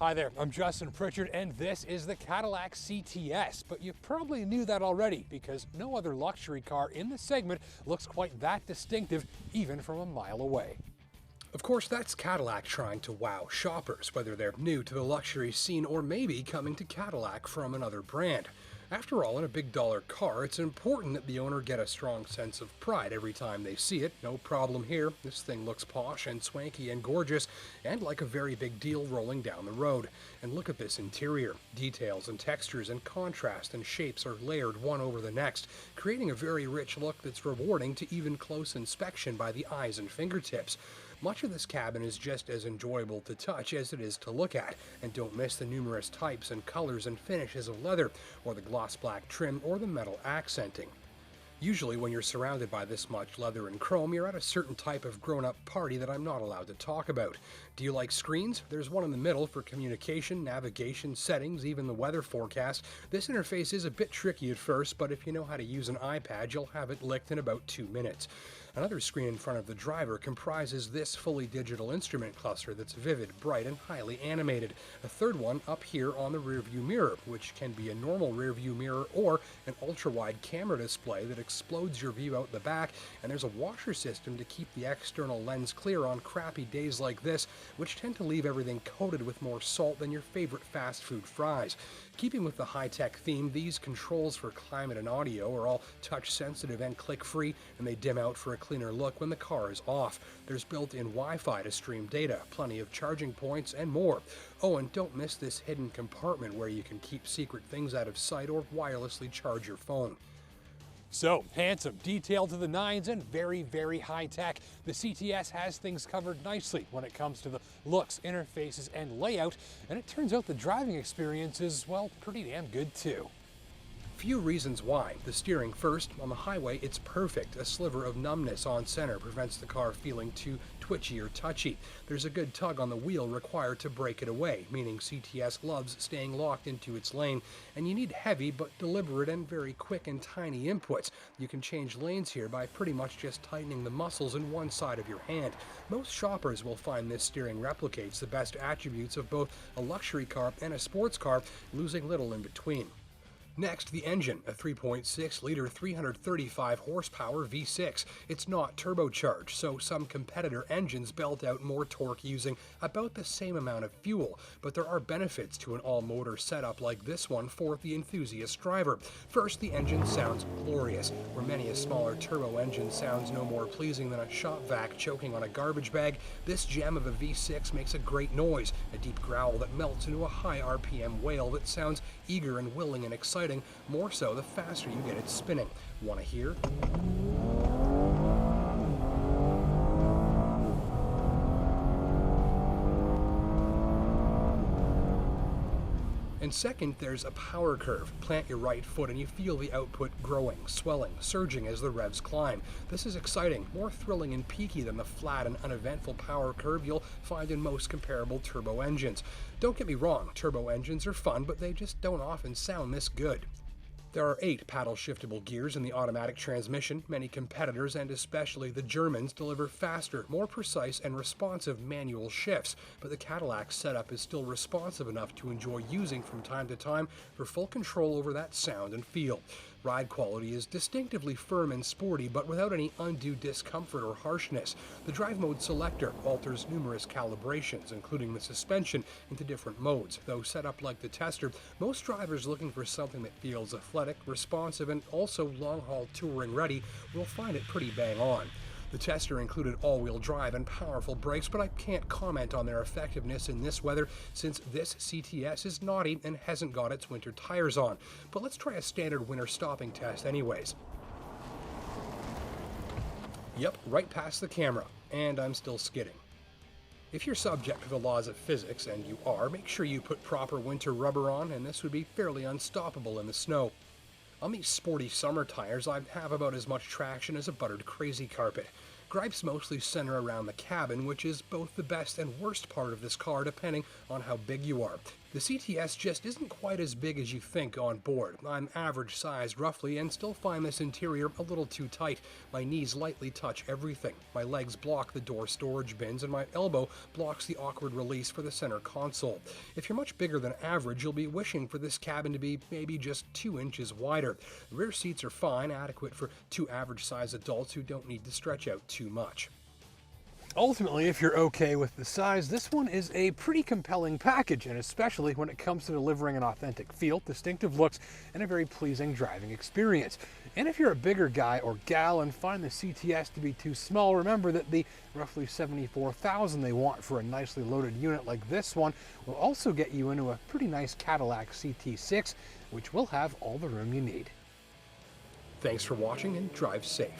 Hi there, I'm Justin Pritchard and this is the Cadillac CTS, but you probably knew that already because no other luxury car in the segment looks quite that distinctive even from a mile away. Of course, that's Cadillac trying to wow shoppers, whether they're new to the luxury scene or maybe coming to Cadillac from another brand. After all, in a big dollar car, it's important that the owner get a strong sense of pride every time they see it. No problem here. This thing looks posh and swanky and gorgeous, and like a very big deal rolling down the road. And look at this interior. Details and textures and contrast and shapes are layered one over the next, creating a very rich look that's rewarding to even close inspection by the eyes and fingertips. Much of this cabin is just as enjoyable to touch as it is to look at, and don't miss the numerous types and colors and finishes of leather, or the gloss black trim, or the metal accenting. Usually when you're surrounded by this much leather and chrome, you're at a certain type of grown-up party that I'm not allowed to talk about. Do you like screens? There's one in the middle for communication, navigation, settings, even the weather forecast. This interface is a bit tricky at first, but if you know how to use an iPad, you'll have it licked in about 2 minutes. Another screen in front of the driver comprises this fully digital instrument cluster that's vivid, bright, and highly animated. A third one up here on the rearview mirror, which can be a normal rearview mirror or an ultra-wide camera display that explodes your view out the back, and there's a washer system to keep the external lens clear on crappy days like this, which tend to leave everything coated with more salt than your favorite fast food fries. Keeping with the high-tech theme, these controls for climate and audio are all touch-sensitive and click-free, and they dim out for a cleaner look when the car is off. There's built-in Wi-Fi to stream data, plenty of charging points, and more. Oh, and don't miss this hidden compartment where you can keep secret things out of sight or wirelessly charge your phone. So, handsome, detailed to the nines, and very, very high tech. The CTS has things covered nicely when it comes to the looks, interfaces, and layout, and it turns out the driving experience is, well, pretty damn good too. Few reasons why. The steering first. On the highway, it's perfect. A sliver of numbness on center prevents the car feeling too twitchy or touchy. There's a good tug on the wheel required to break it away, meaning CTS loves staying locked into its lane, and you need heavy but deliberate and very quick and tiny inputs. You can change lanes here by pretty much just tightening the muscles in one side of your hand. Most shoppers will find this steering replicates the best attributes of both a luxury car and a sports car, losing little in between. Next, the engine, a 3.6-liter 335 horsepower V6. It's not turbocharged, so some competitor engines belt out more torque using about the same amount of fuel, but there are benefits to an all-motor setup like this one for the enthusiast driver. First, the engine sounds glorious. Where many a smaller turbo engine sounds no more pleasing than a shop vac choking on a garbage bag, this gem of a V6 makes a great noise, a deep growl that melts into a high RPM wail that sounds eager and willing and exciting, more so the faster you get it spinning. Want to hear? And second, there's a power curve. Plant your right foot and you feel the output growing, swelling, surging as the revs climb. This is exciting, more thrilling and peaky than the flat and uneventful power curve you'll find in most comparable turbo engines. Don't get me wrong, turbo engines are fun, but they just don't often sound this good. There are 8 paddle-shiftable gears in the automatic transmission. Many competitors, and especially the Germans, deliver faster, more precise, and responsive manual shifts, but the Cadillac setup is still responsive enough to enjoy using from time to time for full control over that sound and feel. Ride quality is distinctively firm and sporty, but without any undue discomfort or harshness. The drive mode selector alters numerous calibrations, including the suspension, into different modes. Though set up like the Tester, most drivers looking for something that feels athletic, responsive, and also long-haul touring ready will find it pretty bang on. The Tester included all-wheel drive and powerful brakes, but I can't comment on their effectiveness in this weather since this CTS is naughty and hasn't got its winter tires on. But let's try a standard winter stopping test anyways. Yep, right past the camera, and I'm still skidding. If you're subject to the laws of physics, and you are, make sure you put proper winter rubber on, and this would be fairly unstoppable in the snow. On these sporty summer tires, I have about as much traction as a buttered crazy carpet. Gripes mostly center around the cabin, which is both the best and worst part of this car depending on how big you are. The CTS just isn't quite as big as you think on board. I'm average size roughly and still find this interior a little too tight. My knees lightly touch everything. My legs block the door storage bins and my elbow blocks the awkward release for the center console. If you're much bigger than average, you'll be wishing for this cabin to be maybe just 2 inches wider. The rear seats are fine, adequate for 2 average size adults who don't need to stretch out too much. Ultimately, if you're okay with the size, this one is a pretty compelling package, and especially when it comes to delivering an authentic feel, distinctive looks, and a very pleasing driving experience. And if you're a bigger guy or gal and find the CTS to be too small, remember that the roughly $74,000 they want for a nicely loaded unit like this one will also get you into a pretty nice Cadillac CT6, which will have all the room you need. Thanks for watching and drive safe.